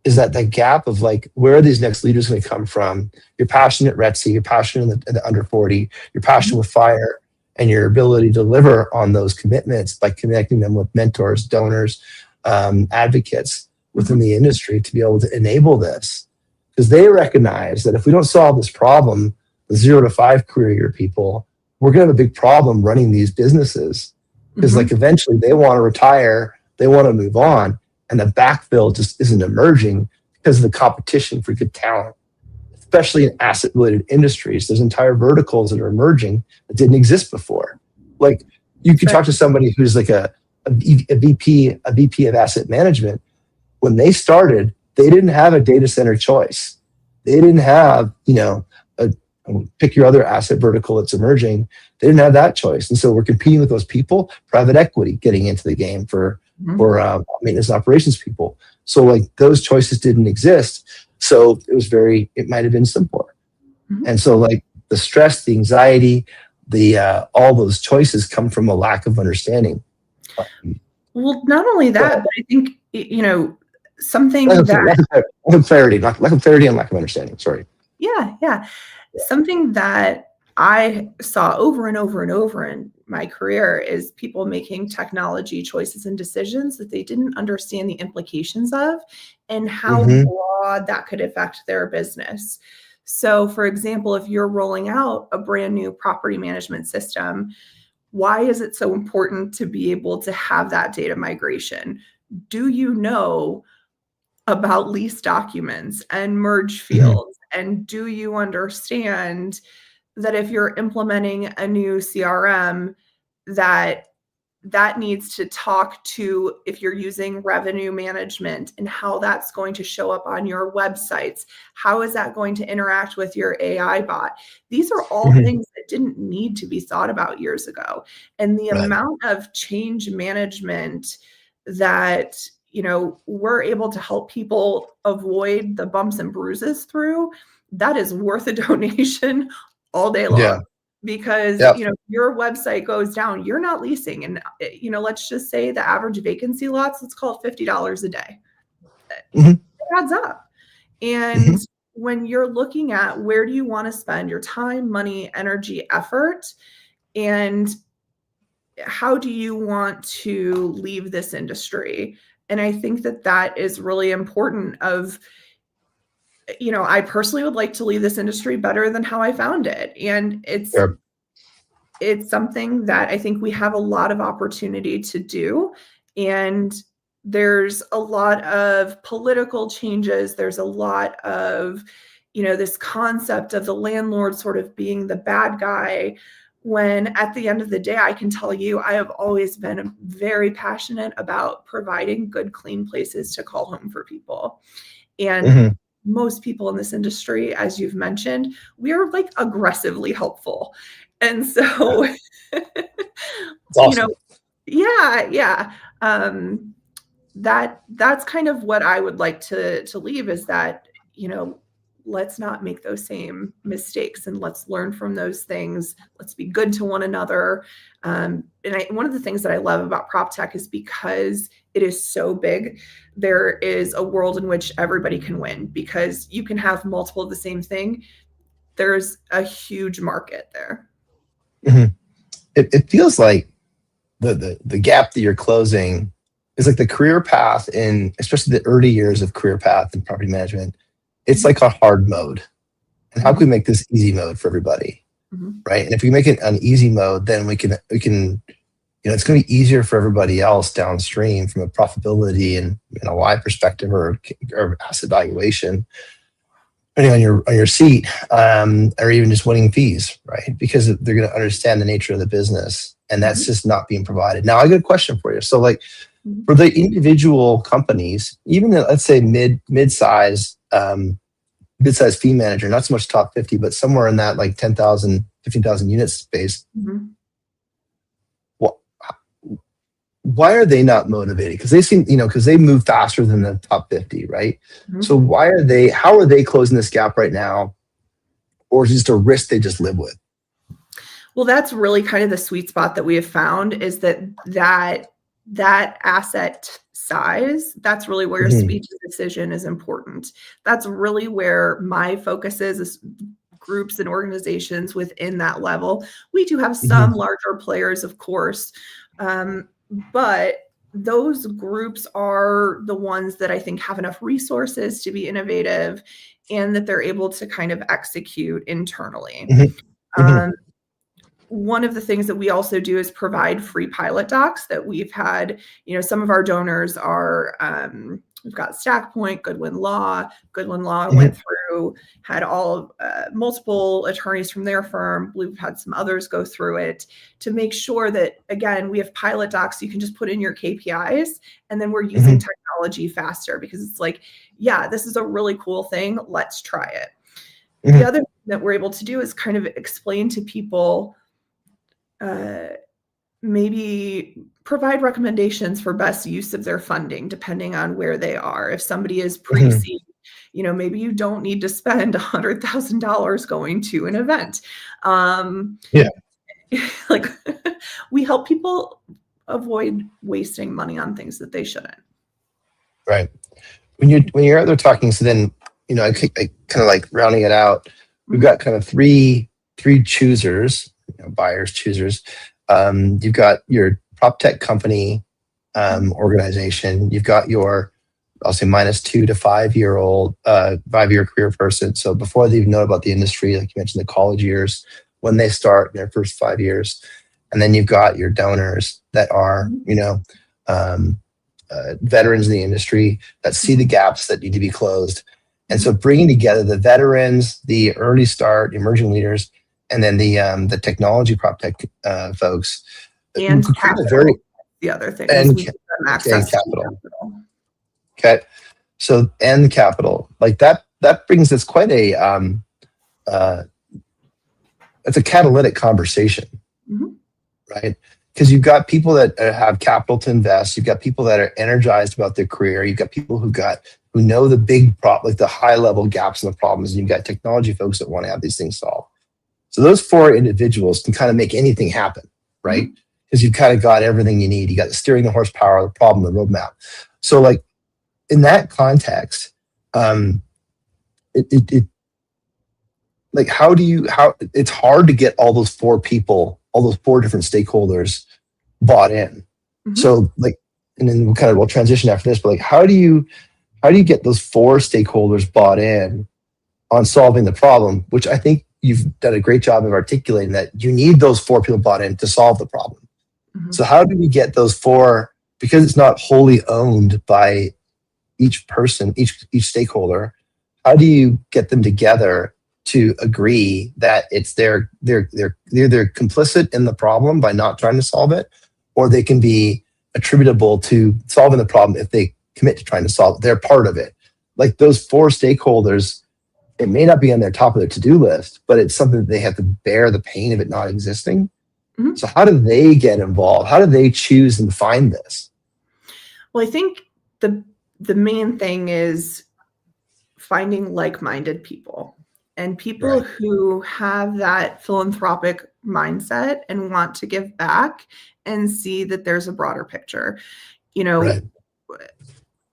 is that gap of like, where are these next leaders going to come from? You're passionate Retsy, you're passionate in the under 40, you're passionate with fire, and your ability to deliver on those commitments by connecting them with mentors, donors, advocates within the industry to be able to enable this. Because they recognize that if we don't solve this problem, the 0 to 5 career year people, we're going to have a big problem running these businesses. Because like eventually they want to retire, they want to move on, and the backfill just isn't emerging because of the competition for good talent, especially in asset-related industries. There's entire verticals that are emerging that didn't exist before. Like you could talk to somebody who's like a VP of asset management. When they started, they didn't have a data center choice. They didn't have, pick your other asset vertical that's emerging. They didn't have that choice. And so we're competing with those people, private equity getting into the game for maintenance and operations people. So like those choices didn't exist. So it might have been simpler. And so like the stress, the anxiety, all those choices come from a lack of understanding. Well, not only that, but I think, something lack of clarity and lack of understanding. Sorry. Yeah. Something that I saw over and over and over in my career is people making technology choices and decisions that they didn't understand the implications of and how broad that could affect their business. So, for example, if you're rolling out a brand new property management system, why is it so important to be able to have that data migration? Do you know about lease documents and merge fields? And do you understand that if you're implementing a new CRM, that needs to talk to if you're using revenue management and how that's going to show up on your websites. How is that going to interact with your AI bot? These are all things that didn't need to be thought about years ago. And the Right. amount of change management that, we're able to help people avoid the bumps and bruises through, that is worth a donation all day long. Yeah. Because Yeah. your website goes down, you're not leasing, and let's just say the average vacancy lots, let's call it $50 a day. It adds up. And when you're looking at where do you want to spend your time, money, energy, effort, and how do you want to leave this industry? And I think that is really important. I personally would like to leave this industry better than how I found it. And it's something that I think we have a lot of opportunity to do. And there's a lot of political changes. There's a lot of, this concept of the landlord sort of being the bad guy, when at the end of the day, I can tell you, I have always been very passionate about providing good, clean places to call home for people. And most people in this industry, as you've mentioned, we are like aggressively helpful. And so, awesome. yeah. That's kind of what I would like to leave, is that, let's not make those same mistakes, and let's learn from those things. Let's be good to one another. And one of the things that I love about prop tech is because it is so big, there is a world in which everybody can win, because you can have multiple of the same thing. There's a huge market there. It feels like the gap that you're closing is like the career path in, especially the early years of career path in property management. It's like a hard mode. And how can we make this easy mode for everybody? Right. And if we make it an easy mode, then we can, it's going to be easier for everybody else downstream from a profitability and NOI perspective or asset valuation, depending on your seat, or even just winning fees, right? Because they're going to understand the nature of the business, and that's just not being provided. Now, I got a question for you. So, like, for the individual companies, even let's say mid-size fee manager, not so much top 50, but somewhere in that like 10,000, 15,000 unit space. Well, why are they not motivated? Because they seem, because they move faster than the top 50, right? So how are they closing this gap right now? Or is it just a risk they just live with? Well, that's really kind of the sweet spot that we have found, is that asset size, that's really where speed to decision is important. That's really where my focus is groups and organizations within that level. We do have some larger players, of course, but those groups are the ones that I think have enough resources to be innovative, and that they're able to kind of execute internally. One of the things that we also do is provide free pilot docs that we've had. Some of our donors are, we've got Stack Point, Goodwin Law. Goodwin Law went through, had multiple attorneys from their firm. We've had some others go through it to make sure that, again, we have pilot docs. You can just put in your KPIs, and then we're using technology faster, because it's like, yeah, this is a really cool thing. Let's try it. The other thing that we're able to do is kind of explain to people, maybe provide recommendations for best use of their funding, depending on where they are. If somebody is pre-seed, maybe you don't need to spend $100,000 going to an event. Like, we help people avoid wasting money on things that they shouldn't. Right. When you're out there talking, so then, I kind of like rounding it out. We've got kind of three choosers, buyers, choosers. You've got your prop tech company organization. You've got your, I'll say, -2 to 5-year career person. So before they even know about the industry, like you mentioned, the college years, when they start in their first 5 years. And then you've got your donors that are, veterans in the industry that see the gaps that need to be closed. And so bringing together the veterans, the early start, emerging leaders, and then the technology prop tech folks. And We create a capital. The other thing is and we give them access to capital. capital. Okay, so and capital like that brings us quite a it's a catalytic conversation, right? Because you've got people that have capital to invest, you've got people that are energized about their career, you've got people who know the big like the high level gaps and the problems, and you've got technology folks that want to have these things solved. So those four individuals can kind of make anything happen, right? Because you've kind of got everything you need. You got the steering, the horsepower, the problem, the roadmap. So like in that context, like how it's hard to get all those four people, all those four different stakeholders bought in. So like, and then we'll transition after this, but like how do you get those four stakeholders bought in on solving the problem, which I think you've done a great job of articulating, that you need those four people bought in to solve the problem. So how do we get those four, because it's not wholly owned by each person, each stakeholder, how do you get them together to agree that it's they're either complicit in the problem by not trying to solve it, or they can be attributable to solving the problem if they commit to trying to solve it. They're part of it. Like those four stakeholders, it may not be on their top of their to-do list, but it's something that they have to bear the pain of it not existing. So how do they get involved? How do they choose and find this? Well, I think the main thing is finding like-minded people, and people who have that philanthropic mindset and want to give back and see that there's a broader picture. You know,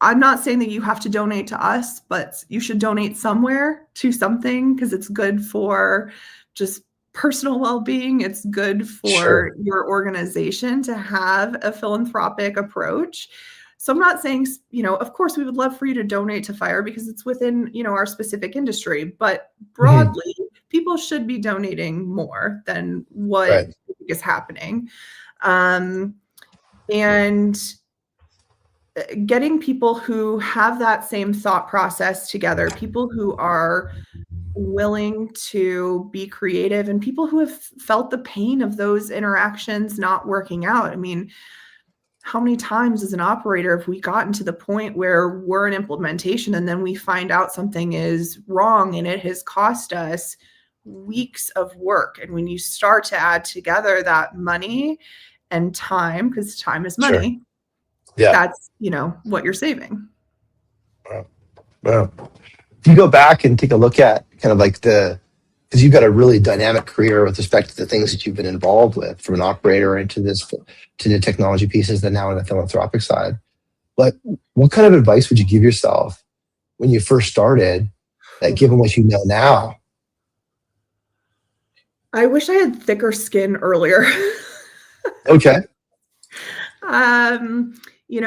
I'm not saying that you have to donate to us, but you should donate somewhere to something, because it's good for just personal well-being. It's good for your organization to have a philanthropic approach. So I'm not saying, of course we would love for you to donate to FIRE because it's within, our specific industry, but broadly, people should be donating more than what is happening. And getting people who have that same thought process together, people who are willing to be creative, and people who have felt the pain of those interactions not working out. I mean, how many times as an operator have we gotten to the point where we're in implementation and then we find out something is wrong and it has cost us weeks of work? And when you start to add together that money and time, because time is money, that's, what you're saving. Wow. If you go back and take a look at kind of like because you've got a really dynamic career with respect to the things that you've been involved with, from an operator into the technology pieces, and now on the philanthropic side. Like, what kind of advice would you give yourself when you first started, that given what you know now? I wish I had thicker skin earlier. Okay.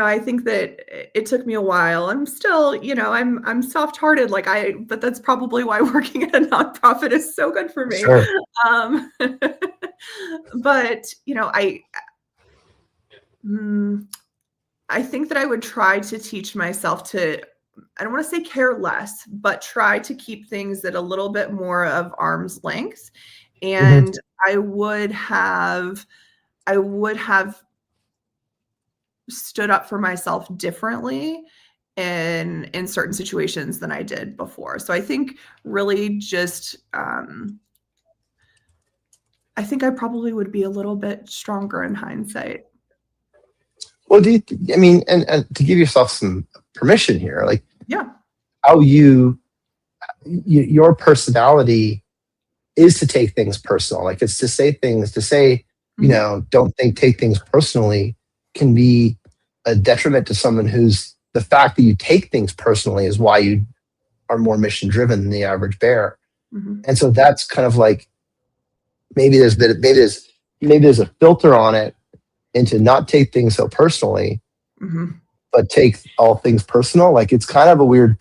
I think that it took me a while. I'm still, I'm soft-hearted, but that's probably why working at a nonprofit is so good for me. Sure. But, I think that I would try to teach myself to, I don't want to say care less, but try to keep things at a little bit more of arm's length. And I would have stood up for myself differently in certain situations than I did before. So I think really just, I think I probably would be a little bit stronger in hindsight. Well, and to give yourself some permission here, like, how your personality is to take things personal. Like, it's to say, take things personally can be a detriment to someone who's, the fact that you take things personally is why you are more mission driven than the average bear. And so that's kind of like, maybe there's a filter on it, and to not take things so personally, but take all things personal. Like, it's kind of a weird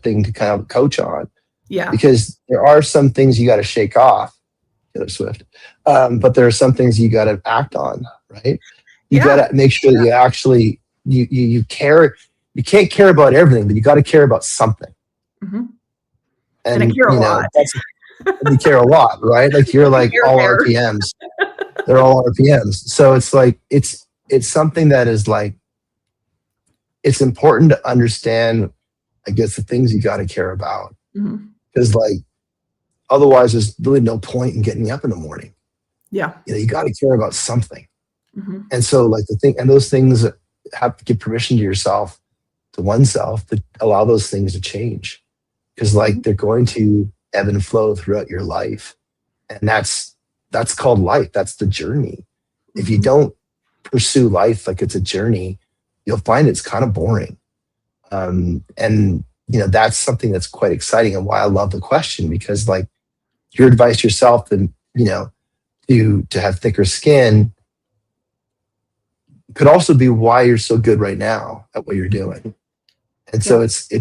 thing to kind of coach on. Yeah. Because there are some things you got to shake off, Taylor Swift. But there are some things you got to act on, right? You got to make sure that you actually, you care. You can't care about everything, but you got to care about something. And I care a lot. You care a lot, right? Like you're like Your all hair. RPMs. They're all RPMs. So it's like it's something that is like it's important to understand, I guess, the things you got to care about. Mhm. Because like otherwise there's really no point in getting up in the morning. Yeah. You got to care about something. Mhm. And so like those things have to give permission to yourself, to oneself, to allow those things to change. Because like Mhm. they're going to ebb and flow throughout your life. And that's called life. That's the journey. If you Mhm. don't pursue life like it's a journey, you'll find it's kind of boring. And that's something that's quite exciting and why I love the question, because like your advice to yourself to have thicker skin could also be why you're so good right now at what you're doing. And so Yeah.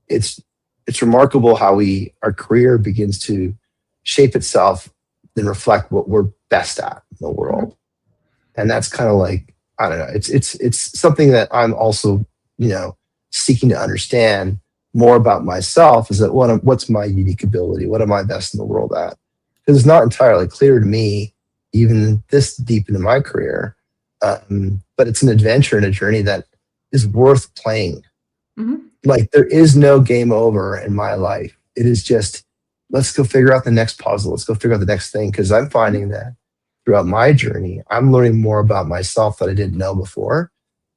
it's remarkable how our career begins to shape itself and reflect what we're best at in the Mhm. world. And that's kind of like, I don't know, it's something that I'm also, seeking to understand more about myself, is that what's my unique ability? What am I best in the world at? Because it's not entirely clear to me, even this deep into my career. But it's an adventure and a journey that is worth playing. Mhm. Like there is no game over in my life. It is just, let's go figure out the next puzzle. Let's go figure out the next thing. Because I'm finding that throughout my journey, I'm learning more about myself that I didn't know before.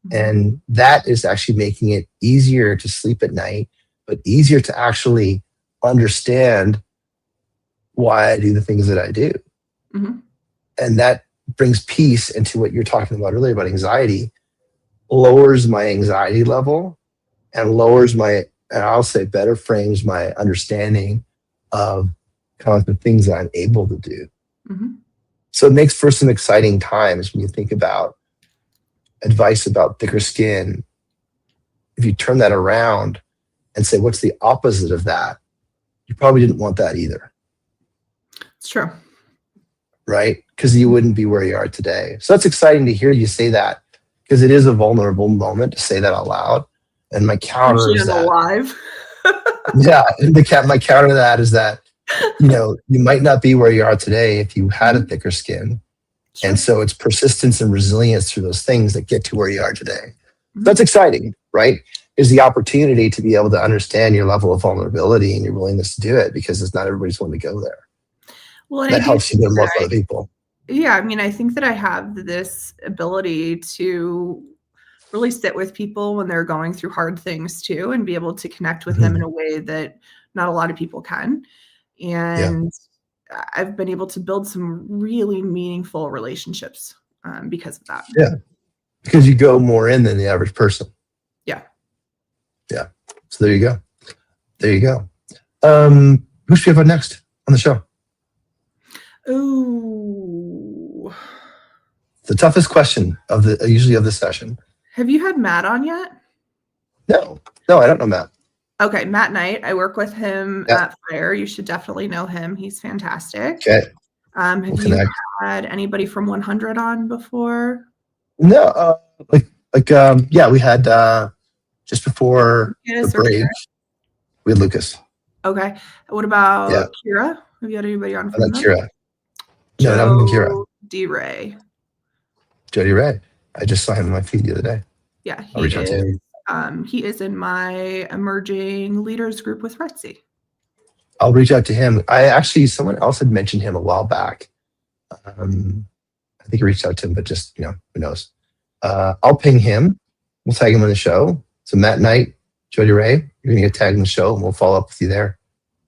Mhm. And that is actually making it easier to sleep at night, but easier to actually understand why I do the things that I do. Mhm. And that brings peace into what you're talking about earlier about anxiety, lowers my anxiety level and and I'll say better frames my understanding of kind of the things that I'm able to do. Mhm. So it makes for some exciting times when you think about advice about thicker skin. If you turn that around and say, what's the opposite of that? You probably didn't want that either, It's true. right? Because you wouldn't be where you are today. So that's exciting to hear you say that, because it is a vulnerable moment to say that out loud. And my counter Especially is on the that, live. yeah, my counter to that is that, you might not be where you are today if you had a Mhm. thicker skin. And Sure. so it's persistence and resilience through those things that get to where you are today. That's Mhm. exciting, right? Is the opportunity to be able to understand your level of vulnerability and your willingness to do it, because it's not everybody's willing to go there. Well, and I That do helps you think learn more that from other people. yeah, I mean, I think that I have this ability to really sit with people when they're going through hard things too, and be able to connect with them in Mhm. a way that not a lot of people can. Yeah. And I've been able to build some really meaningful relationships because of that. Yeah. Because you go more in than the average person. Yeah. Yeah. So there you go. There you go. Who should we have on next on the show? Ooh. The toughest question of the session. Have you had Matt on yet? No. No, I don't know Matt. Okay, Matt Knight. I work with him Yeah. at Fire. You should definitely know him. He's fantastic. Okay. Have We'll you connect. had anybody from 100 on before? No, yeah, we had just before the Lucas or break, Kara? we had Lucas. Okay. What Yeah. about Kira? Have you had anybody on I from like them? Kira. No, not even Kira. Joe D. Ray. Jody Ray. I just saw him on my feed the other day. Yeah, I'll reach out to him. he is in my emerging leaders group with Retzi. I'll reach out to him. Someone else had mentioned him a while back. I think I reached out to him, but just, who knows? I'll ping him. We'll tag him on the show. So Matt Knight, Jody Ray, you're going to get tagged in the show and we'll follow up with you there.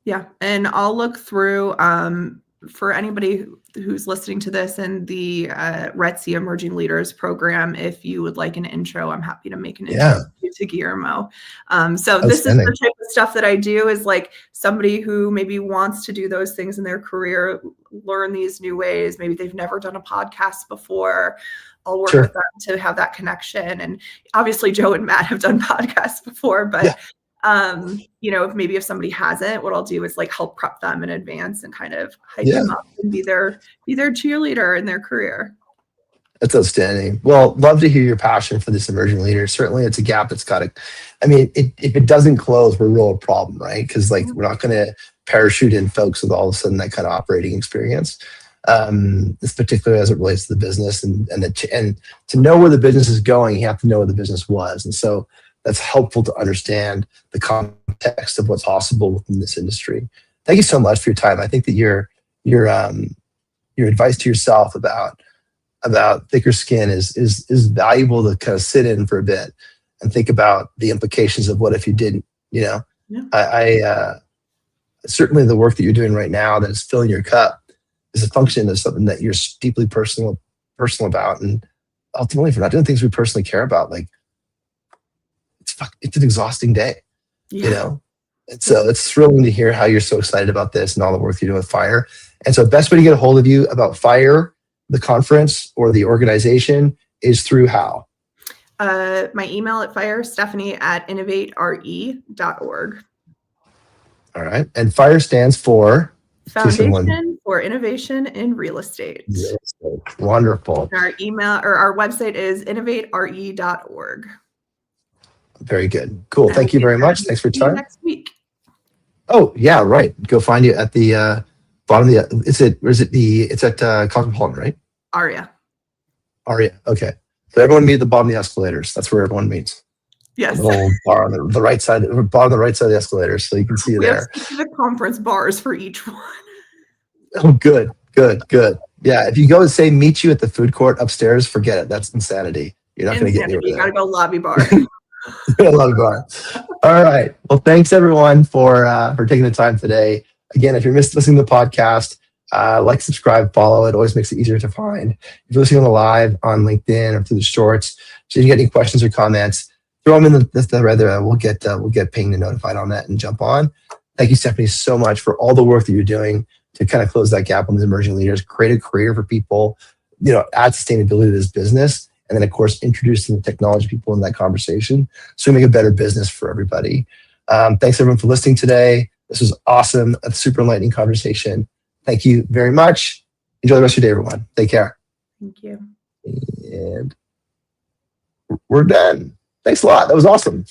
Yeah, and I'll look through for anybody who's listening to this in the Retzi Emerging Leaders program. If you would like an intro, I'm happy to make an intro to Guillermo. So this is the type of stuff that I do, is like somebody who maybe wants to do those things in their career, learn these new ways. Maybe they've never done a podcast before. I'll work with them to have that connection. And obviously Joe and Matt have done podcasts before, but if somebody hasn't, what I'll do is like help prep them in advance and kind of hype them up and be their cheerleader in their career. That's outstanding. Well, love to hear your passion for this emerging leader. Certainly it's a gap that's got to, if it doesn't close, we're a real problem, right? Because we're not going to parachute in folks with all of a sudden that kind of operating experience. This particularly as it relates to the business and to know where the business is going, you have to know where the business was. And so that's helpful to understand the context of what's possible within this industry. Thank you so much for your time. I think that your advice to yourself about thicker skin is valuable to kind of sit in for a bit and think about the implications of what if you didn't, you know. Yeah. I certainly the work that you're doing right now that is filling your cup is a function of something that you're deeply personal about, and ultimately, if you're not doing things we personally care about, like it's an exhausting day, you know. And so it's thrilling to hear how you're so excited about this and all the work you're doing with FIRE. And so, the best way to get a hold of you about FIRE, the conference or the organization, is through how? My email at FIRE, Stephanie@innovatere.org. All right, and FIRE stands for Foundation for Innovation in Real Estate. Wonderful. Our email or our website is innovatere.org. Very good. Cool. Thank you very much. Thanks for your time. Next week. Oh yeah, right. Go find you at the bottom of the. It's at Cosmopolitan, right? Aria. Okay. So everyone meet at the bottom of the escalators. That's where everyone meets. Yes. A little bar on the right side, bottom of the right side of the escalators, so you can see you there. We have specific conference bars for each one. Oh, good. Yeah, if you go and say meet you at the food court upstairs, forget it. That's insanity. You're not going to get anywhere. You got to go lobby bar. Lobby bar. All right. Well, thanks everyone for taking the time today. Again, if you're listening to the podcast, like, subscribe, follow. It always makes it easier to find. If you're listening on the live on LinkedIn or through the shorts, so if you get any questions or comments, throw them in the thread. We'll get pinged and notified on that and jump on. Thank you, Stephanie, so much for all the work that you're doing to kind of close that gap on these emerging leaders, create a career for people, you know, add sustainability to this business, and then of course introducing the technology people in that conversation so we make a better business for everybody. Thanks everyone for listening today. This was awesome, a super enlightening conversation. Thank you very much. Enjoy the rest of your day, everyone. Take care. Thank you. And we're done. Thanks a lot. That was awesome.